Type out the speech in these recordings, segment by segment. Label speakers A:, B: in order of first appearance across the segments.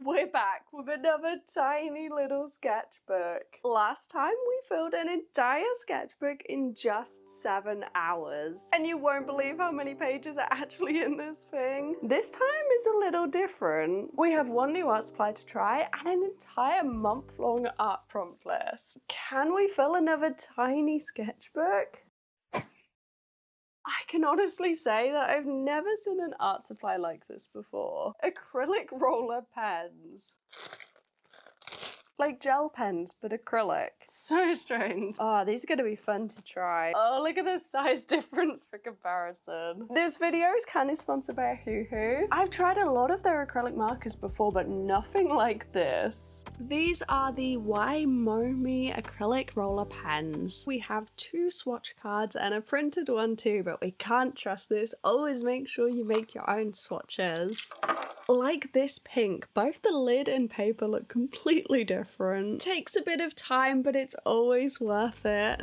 A: We're back with another tiny little sketchbook. Last time we filled an entire sketchbook in just 7 hours. And you won't believe how many pages are actually in this thing. This time is a little different. We have one new art supply to try and an entire month-long art prompt list. Can we fill another tiny sketchbook? I can honestly say that I've never seen an art supply like this before. Acrylic roller pens. Like gel pens, but acrylic. So strange. Oh, these are gonna be fun to try. Oh, look at the size difference for comparison. This video is kind of sponsored by Ohuhu. I've tried a lot of their acrylic markers before, but nothing like this. These are the Waimomi acrylic roller pens. We have 2 swatch cards and a printed one too, but we can't trust this. Always make sure you make your own swatches. Like this pink, both the lid and paper look completely different. Takes a bit of time, but it's always worth it.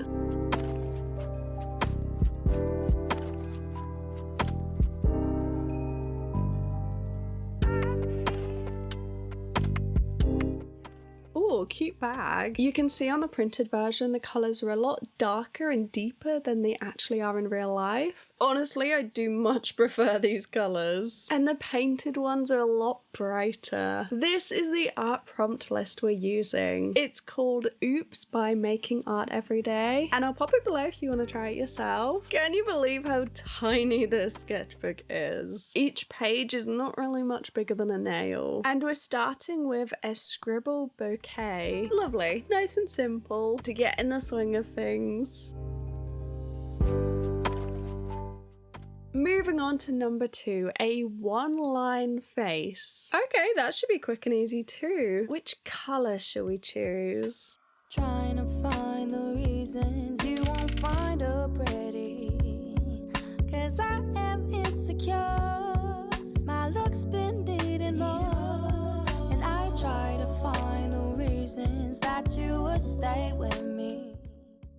A: Ooh, cute bag. You can see on the printed version the colours are a lot darker and deeper than they actually are in real life. Honestly, I do much prefer these colours. And the painted ones are a lot brighter. This is the art prompt list we're using. It's called Oops by Making Art Every Day. And I'll pop it below if you want to try it yourself. Can you believe how tiny this sketchbook is? Each page is not really much bigger than a nail. And we're starting with a scribble bouquet. Lovely, nice and simple to get in the swing of things. Moving on to number 2, a one-line face. Okay, that should be quick and easy too. Which colour should we choose?
B: Trying to find the reasons you won't find her pretty, 'cause I am insecure. My look's been needing more, and I try to find the reasons that you would stay with me.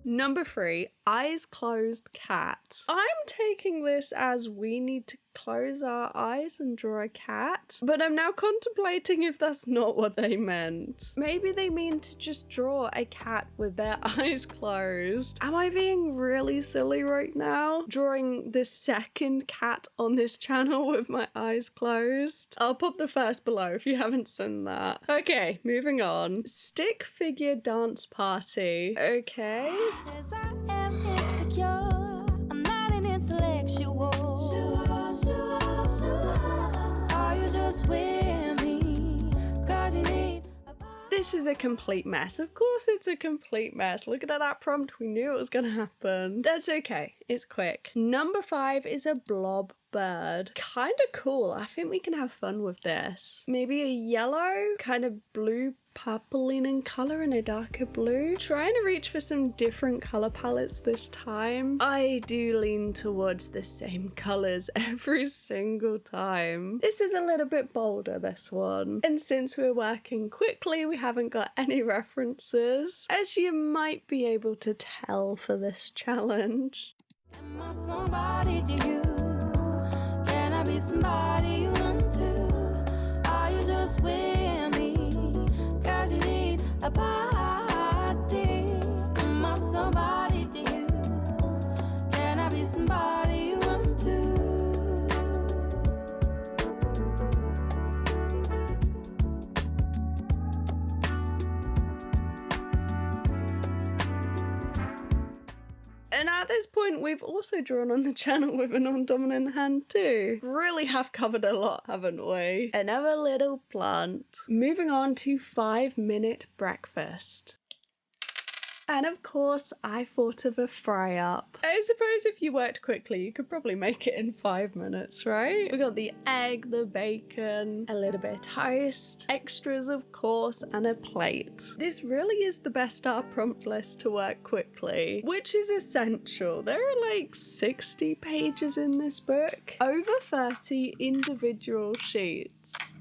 A: Number 3, eyes closed cat. I'm taking this as we need to close our eyes and draw a cat, but I'm now contemplating if that's not what they meant. Maybe they mean to just draw a cat with their eyes closed. Am I being really silly right now? Drawing the second cat on this channel with my eyes closed? I'll pop the first below if you haven't seen that. Okay, moving on. Stick figure dance party. Okay.
B: 'Cause I am insecure. I'm not an intellectual. Are you just with me? 'Cause you need a
A: This is a complete mess. Of course it's a complete mess. Looking at that prompt, we knew it was gonna happen. That's okay, it's quick. Number 5 is a blob bird. Kinda cool. I think we can have fun with this. Maybe a yellow, kind of blue purpling in colour and a darker blue. Trying to reach for some different colour palettes this time. I do lean towards the same colours every single time. This is a little bit bolder, this one. And since we're working quickly, we haven't got any references, as you might be able to tell for this challenge.
B: Am I somebody to you? Can I be somebody you run to? Are you just with me? 'Cause you need a body. Am I somebody to you? Can I be somebody you run to?
A: And at this point, we've also drawn on the channel with a non-dominant hand too. Really have covered a lot, haven't we? Another little plant. Moving on to 5-minute breakfast. And of course, I thought of a fry up. I suppose if you worked quickly, you could probably make it in 5 minutes, right? We got the egg, the bacon, a little bit of toast, extras of course, and a plate. This really is the best art prompt list to work quickly, which is essential. There are like 60 pages in this book, over 30 individual sheets.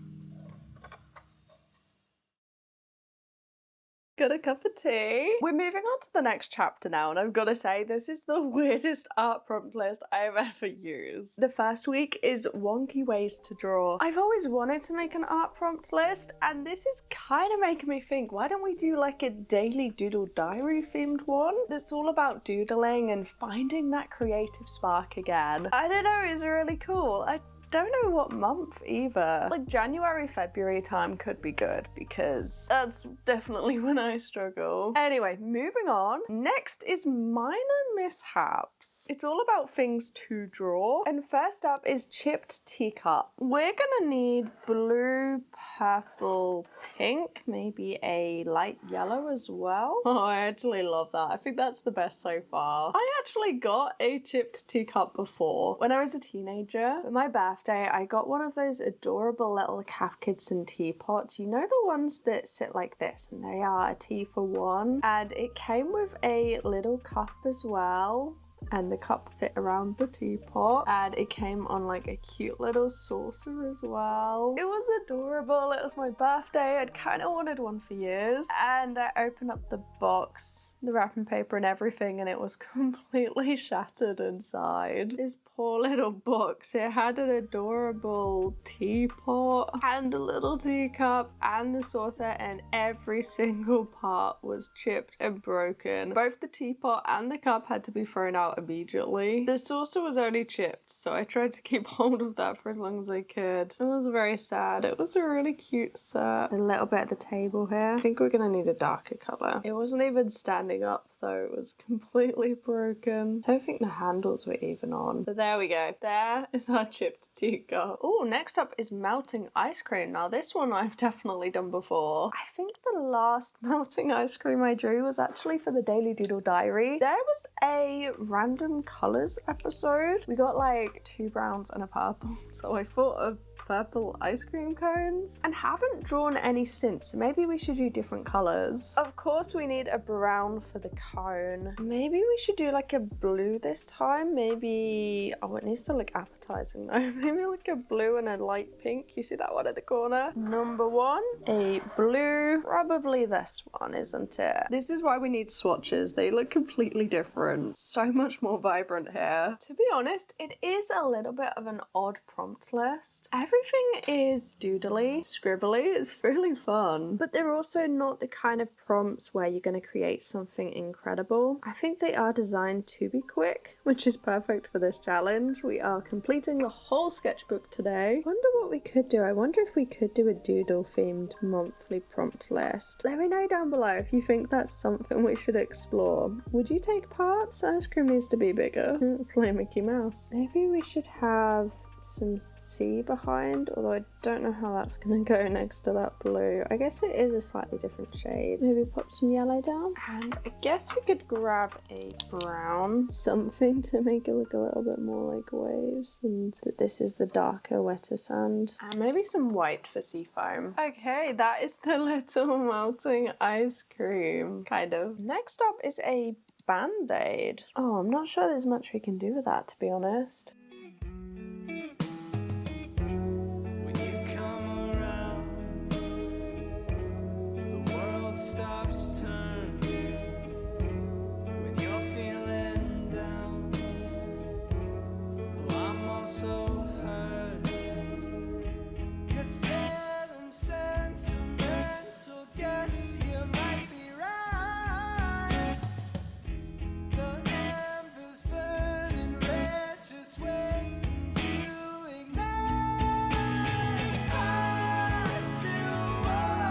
A: Got a cup of tea. We're moving on to the next chapter now, and I've got to say, this is the weirdest art prompt list I've ever used. The first week is wonky ways to draw. I've always wanted to make an art prompt list, and this is kind of making me think, why don't we do like a daily doodle diary themed one that's all about doodling and finding that creative spark again? I don't know, it's really cool. I don't know what month either. Like January, February time could be good because that's definitely when I struggle. Anyway, moving on. Next is minor mishaps. It's all about things to draw. And first up is chipped teacup. We're gonna need blue, purple, pink, maybe a light yellow as well. Oh, I actually love that. I think that's the best so far. I actually got a chipped teacup before when I was a teenager. For my birthday, I got one of those adorable little Cath Kidston teapots. You know, the ones that sit like this and they are a tea for one. And it came with a little cup as well. And the cup fit around the teapot, and it came on like a cute little saucer as well. It was adorable. It was my birthday. I'd kind of wanted one for years, and I opened up the box, the wrapping paper and everything, and it was completely shattered inside. This poor little box. It had an adorable teapot and a little teacup and the saucer, and every single part was chipped and broken. Both the teapot and the cup had to be thrown out immediately. The saucer was only chipped, so I tried to keep hold of that for as long as I could. It was very sad. It was a really cute set. A little bit at the table here. I think we're gonna need a darker colour. It wasn't even standing up though. It was completely broken. I don't think the handles were even on. But there we go. There is our chipped teacup. Oh, next up is melting ice cream. Now this one I've definitely done before. I think the last melting ice cream I drew was actually for the Daily Doodle Diary. There was a random colours episode. We got like 2 browns and a purple. So I thought of purple ice cream cones and haven't drawn any since, so maybe we should do different colors. Of course we need a brown for the cone. Maybe we should do like a blue this time. Maybe, oh, it needs to look appetizing though. Maybe like a blue and a light pink. You see that one at the corner? Number 1, a blue, probably this one, isn't it? This is why we need swatches. They look completely different, so much more vibrant here. To be honest, it is a little bit of an odd prompt list. Everything is doodly, scribbly, it's really fun. But they're also not the kind of prompts where you're going to create something incredible. I think they are designed to be quick, which is perfect for this challenge. We are completing the whole sketchbook today. Wonder what we could do. I wonder if we could do a doodle themed monthly prompt list. Let me know down below if you think that's something we should explore. Would you take part? Ice cream needs to be bigger. It's like Mickey Mouse. Maybe we should have some sea behind, although I don't know how that's gonna go next to that blue. I guess it is a slightly different shade. Maybe pop some yellow down, and I guess we could grab a brown, something to make it look a little bit more like waves, and this is the darker, wetter sand, and maybe some white for sea foam. Okay, that is the little melting ice cream, kind of. Next up is a band-aid. Oh, I'm not sure there's much we can do with that, to be honest.
B: Stops turning when you're feeling down. Oh, I'm also hurting. You said I'm sentimental, guess you might be right. The embers burning red, just waiting to ignite. I still want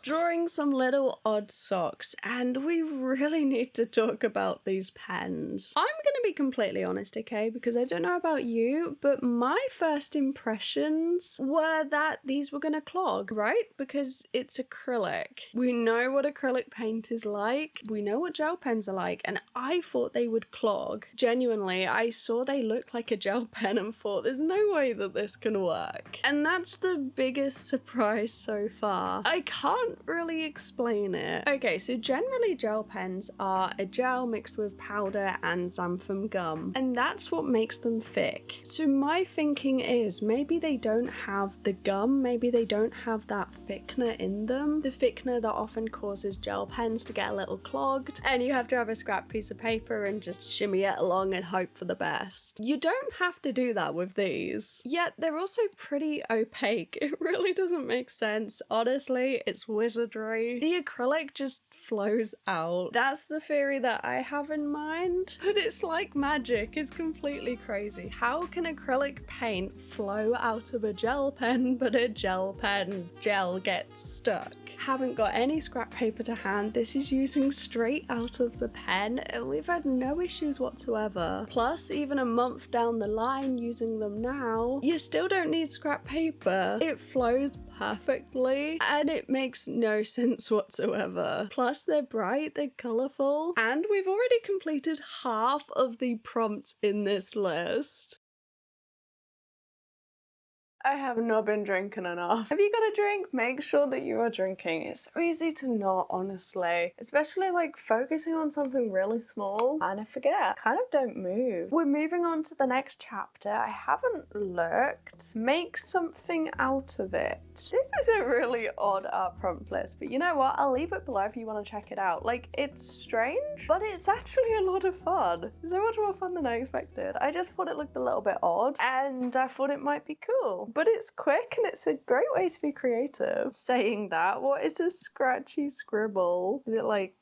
A: drawing some little odd socks, and we really need to talk about these pens. I'm gonna be completely honest, okay, because I don't know about you, but my first impressions were that these were gonna clog, right? Because it's acrylic. We know what acrylic paint is like, we know what gel pens are like, and I thought they would clog. Genuinely, I saw they looked like a gel pen and thought there's no way that this can work. And that's the biggest surprise so far. I can't really explain it. Okay, so generally gel pens are a gel mixed with powder and xanthan them gum, and that's what makes them thick. So my thinking is maybe they don't have the gum, maybe they don't have that thickener in them, the thickener that often causes gel pens to get a little clogged, and you have to have a scrap piece of paper and just shimmy it along and hope for the best. You don't have to do that with these. Yet they're also pretty opaque. It really doesn't make sense. Honestly, it's wizardry. The acrylic just flows out. That's the theory that I have in mind. But it's like magic. It's completely crazy. How can acrylic paint flow out of a gel pen, but a gel pen gel gets stuck? Haven't got any scrap paper to hand. This is using straight out of the pen, and we've had no issues whatsoever. Plus, even a month down the line using them now, you still don't need scrap paper. It flows perfectly and it makes no sense whatsoever. Plus, they're bright, they're colourful, and we've already completed half of the prompts in this list. I have not been drinking enough. Have you got a drink? Make sure that you are drinking. It's so easy to not, honestly. Especially like focusing on something really small and I forget. Kind of don't move. We're moving on to the next chapter. I haven't looked. Make something out of it. This is a really odd art prompt list, but you know what? I'll leave it below if you want to check it out. Like, it's strange, but it's actually a lot of fun. So much more fun than I expected. I just thought it looked a little bit odd and I thought it might be cool. But it's quick and it's a great way to be creative. Saying that, what is a scratchy scribble? Is it like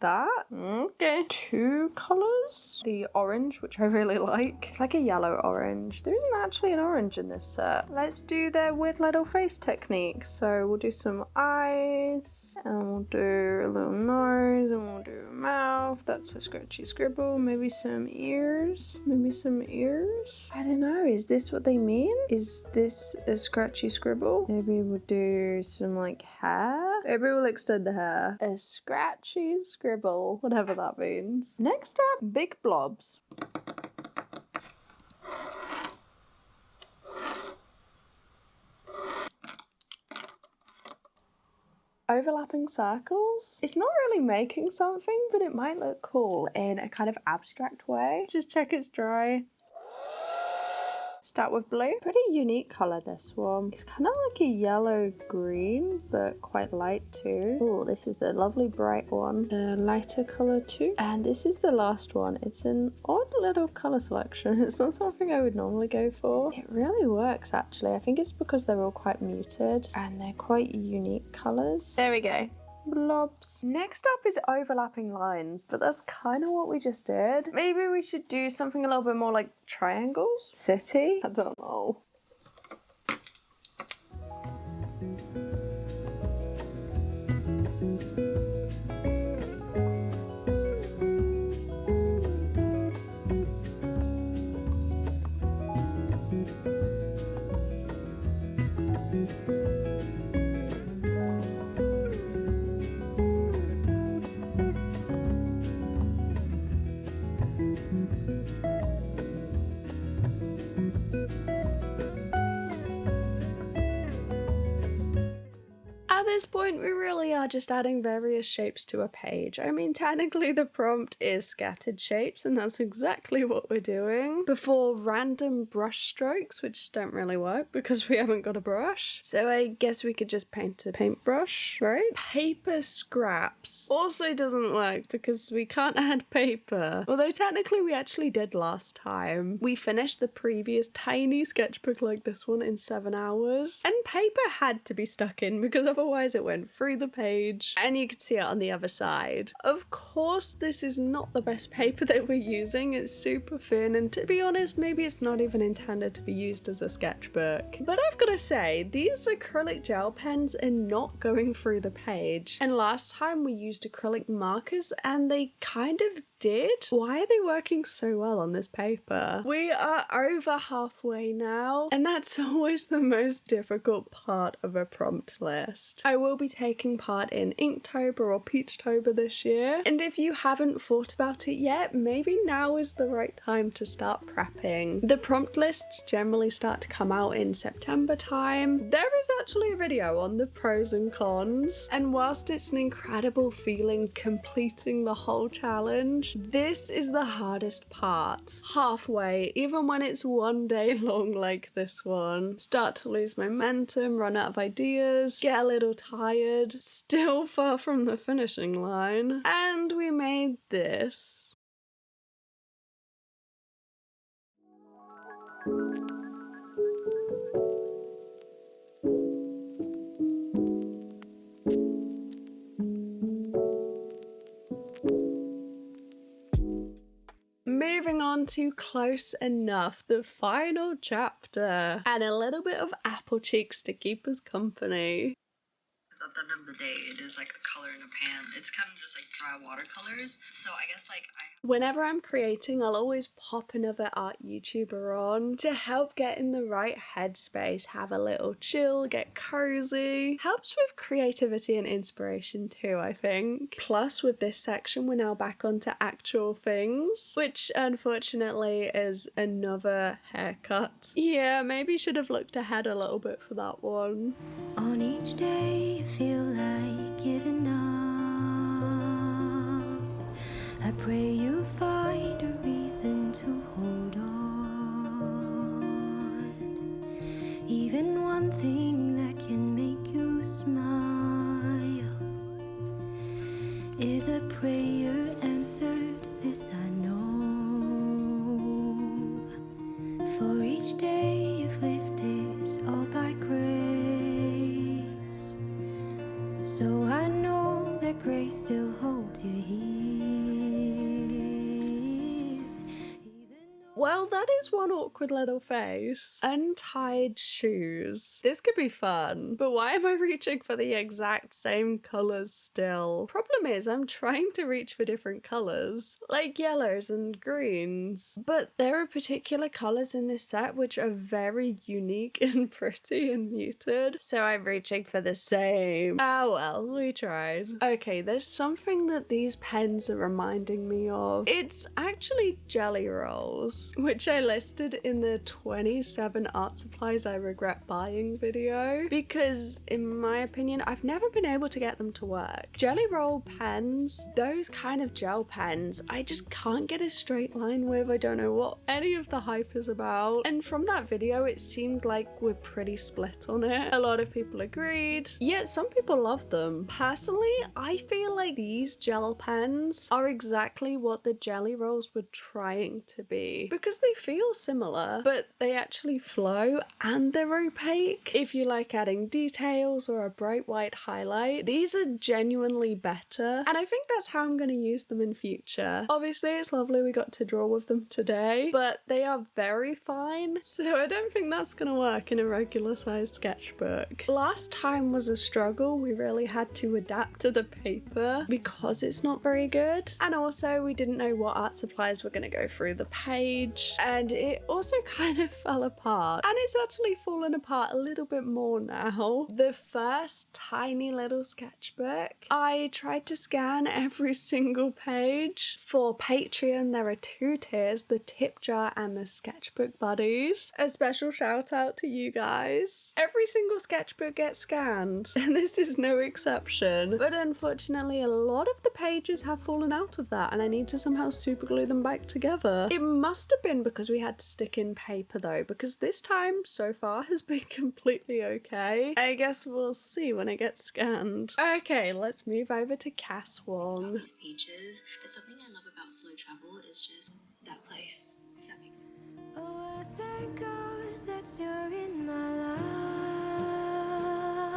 A: that? Okay. 2 colours. The orange, which I really like. It's like a yellow orange. There isn't actually an orange in this set. Let's do their weird little face technique. So we'll do some eyes, and we'll do a little nose, and we'll do a mouth. That's a scratchy scribble. Maybe some ears. Maybe some ears. I don't know. Is this what they mean? Is this a scratchy scribble? Maybe we'll do some like hair. Maybe we'll extend the hair. A scratchy scribble, whatever that means. Next up, big blobs. Overlapping circles. It's not really making something, but it might look cool in a kind of abstract way. Just check it's dry. Start with blue. Pretty unique colour, this one. It's kind of like a yellow green, but quite light too. Oh, this is the lovely bright one. A lighter colour too. And this is the last one. It's an odd little colour selection. It's not something I would normally go for. It really works actually. I think it's because they're all quite muted and they're quite unique colours. There we go. Blobs. Next up is overlapping lines, but that's kind of what we just did. Maybe we should do something a little bit more like triangles? City? I don't know. At this point, we really are just adding various shapes to a page. I mean, technically the prompt is scattered shapes, and that's exactly what we're doing. Before random brush strokes, which don't really work because we haven't got a brush. So I guess we could just paint a paintbrush, right? Paper scraps also doesn't work because we can't add paper. Although technically we actually did last time. We finished the previous tiny sketchbook like this one in 7 hours. And paper had to be stuck in because otherwise it went through the page and you could see it on the other side. Of course, this is not the best paper that we're using. It's super thin, and to be honest, maybe it's not even intended to be used as a sketchbook. But I've got to say, these acrylic gel pens are not going through the page. And last time we used acrylic markers and they kind of did. Why are they working so well on this paper? We are over halfway now, and that's always the most difficult part of a prompt list. I will be taking part in Inktober or Peachtober this year, and if you haven't thought about it yet, maybe now is the right time to start prepping. The prompt lists generally start to come out in September time. There is actually a video on the pros and cons, and whilst it's an incredible feeling completing the whole challenge, page. This is the hardest part. Halfway, even when it's one day long like this one. Start to lose momentum, run out of ideas, get a little tired, still far from the finishing line. And we made this. Moving on to Close Enough, the final chapter, and a little bit of apple cheeks to keep us company.
C: At the end of the day, it is like a color in a pan. It's kind of just like dry watercolors. So I guess like
A: whenever I'm creating, I'll always pop another art YouTuber on to help get in the right headspace, have a little chill, get cozy. Helps with creativity and inspiration too, I think. Plus with this section, we're now back onto actual things, which unfortunately is another haircut. Yeah, maybe should have looked ahead a little bit for that one.
B: On each day I feel like giving up. I pray you find a reason to hold on. Even one thing that can make you smile is a prayer answered, this I know. For each day you've lived is all by grace. So I know that grace still holds you here.
A: Well, that is one awkward little face. Untied shoes. This could be fun, but why am I reaching for the exact same colours still? Problem is, I'm trying to reach for different colours, like yellows and greens. But there are particular colours in this set which are very unique and pretty and muted, so I'm reaching for the same. Ah well, we tried. Okay, there's something that these pens are reminding me of. It's actually jelly rolls, which I listed in the 27 art supplies I regret buying video, because in my opinion I've never been able to get them to work. Jelly roll pens, those kind of gel pens, I just can't get a straight line with. I don't know what any of the hype is about, and from that video it seemed like we're pretty split on it. A lot of people agreed, yet some people love them. Personally, I feel like these gel pens are exactly what the jelly rolls were trying to be, because they feel similar, but they actually flow and they're opaque. If you like adding details or a bright white highlight, these are genuinely better, and I think that's how I'm going to use them in future. Obviously, it's lovely we got to draw with them today, but they are very fine, so I don't think that's going to work in a regular sized sketchbook. Last time was a struggle. We really had to adapt to the paper because it's not very good, and also we didn't know what art supplies were going to go through the page, and it also kind of fell apart, and it's actually fallen apart a little bit more now. The first tiny little sketchbook, I tried to scan every single page. For Patreon there are two tiers, the tip jar and the sketchbook buddies. A special shout out to you guys. Every single sketchbook gets scanned and this is no exception, but unfortunately a lot of the pages have fallen out of that and I need to somehow super glue them back together. It must have been because we had to stick in paper though, because this time so far has been completely okay. I guess we'll see when it gets scanned. Okay, let's move over to Cass Wong.
D: These pages, there's something I love about slow travel is just that place, if that makes sense.
B: Oh, I thank God that you're in my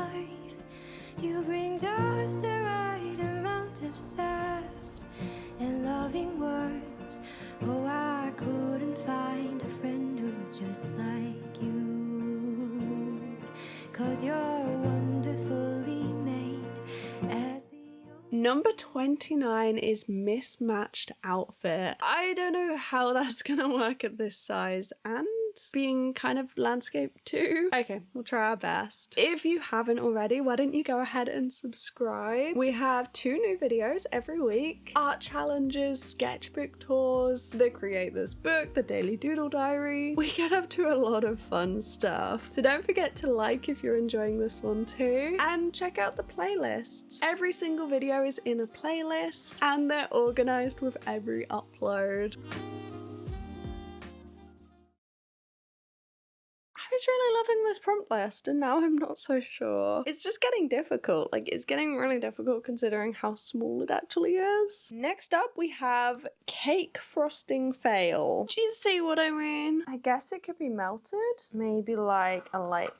B: life. You bring just the right amount of sass and loving words. Oh, I couldn't find a friend who's just like you, 'cause you're wonderfully made as the
A: Number 29 is Mismatched Outfit. I don't know how that's gonna work at this size and being kind of landscape too. Okay, we'll try our best. If you haven't already, why don't you go ahead and subscribe? We have 2 new videos every week. Art challenges, sketchbook tours, the Create This Book, the Daily Doodle Diary. We get up to a lot of fun stuff. So don't forget to like if you're enjoying this one too. And check out the playlists. Every single video is in a playlist and they're organized with every upload. I was really loving this prompt list and now I'm not so sure. It's just getting difficult. Like, it's getting really difficult considering how small it actually is. Next up we have cake frosting fail. Do you see what I mean? I guess it could be melted. Maybe like a light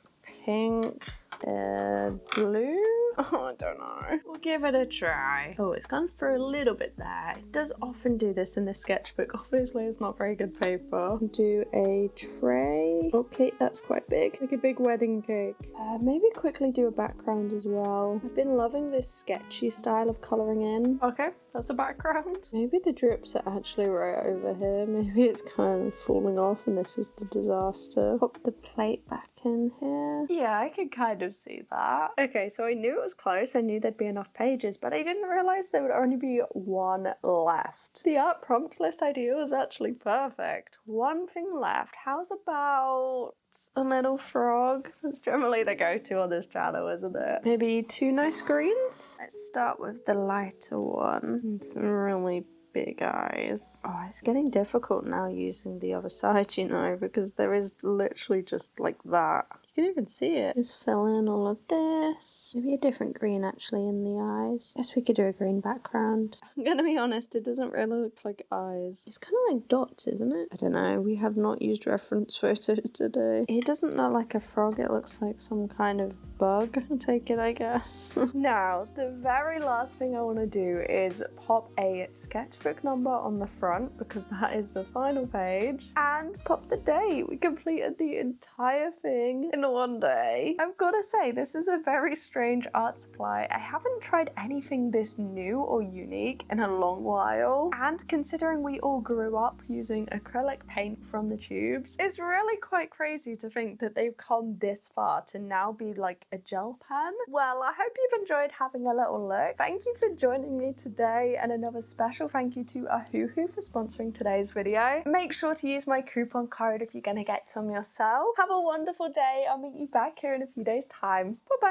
A: pink, blue? Oh, I don't know. We'll give it a try. Oh, it's gone for a little bit there. It does often do this in this sketchbook. Obviously, it's not very good paper. Do a tray. Okay, that's quite big. Like a big wedding cake. Maybe quickly do a background as well. I've been loving this sketchy style of colouring in. Okay, that's a background. Maybe the drips are actually right over here. Maybe it's kind of falling off and this is the disaster. Pop the plate back in here. Yeah, I could kind of see that. Okay, so I knew it was close. I knew there'd be enough pages, but I didn't realise there would only be 1 left. The art prompt list idea was actually perfect. 1 thing left. How's about a little frog? That's generally the go-to on this channel, isn't it? Maybe 2 nice greens? Let's start with the lighter one. And some really big eyes. Oh, it's getting difficult now using the other side, you know, because there is literally just like that. You can even see it. Just fill in all of this. Maybe a different green actually in the eyes. Guess we could do a green background. I'm gonna be honest, it doesn't really look like eyes. It's kind of like dots, isn't it? I don't know. We have not used reference photos today. It doesn't look like a frog. It looks like some kind of bug. I'll take it, I guess. Now, the very last thing I want to do is pop a sketchbook number on the front because that is the final page, and pop the date. We completed the entire thing in 1 day. I've got to say, this is a very strange art supply. I haven't tried anything this new or unique in a long while, and considering we all grew up using acrylic paint from the tubes, it's really quite crazy to think that they've come this far to now be like a gel pen. Well, I hope you've enjoyed having a little look. Thank you for joining me today, and another special thank you to Ohuhu for sponsoring today's video. Make sure to use my coupon code if you're gonna get some yourself. Have a wonderful day. I'll meet you back here in a few days' time. Bye bye.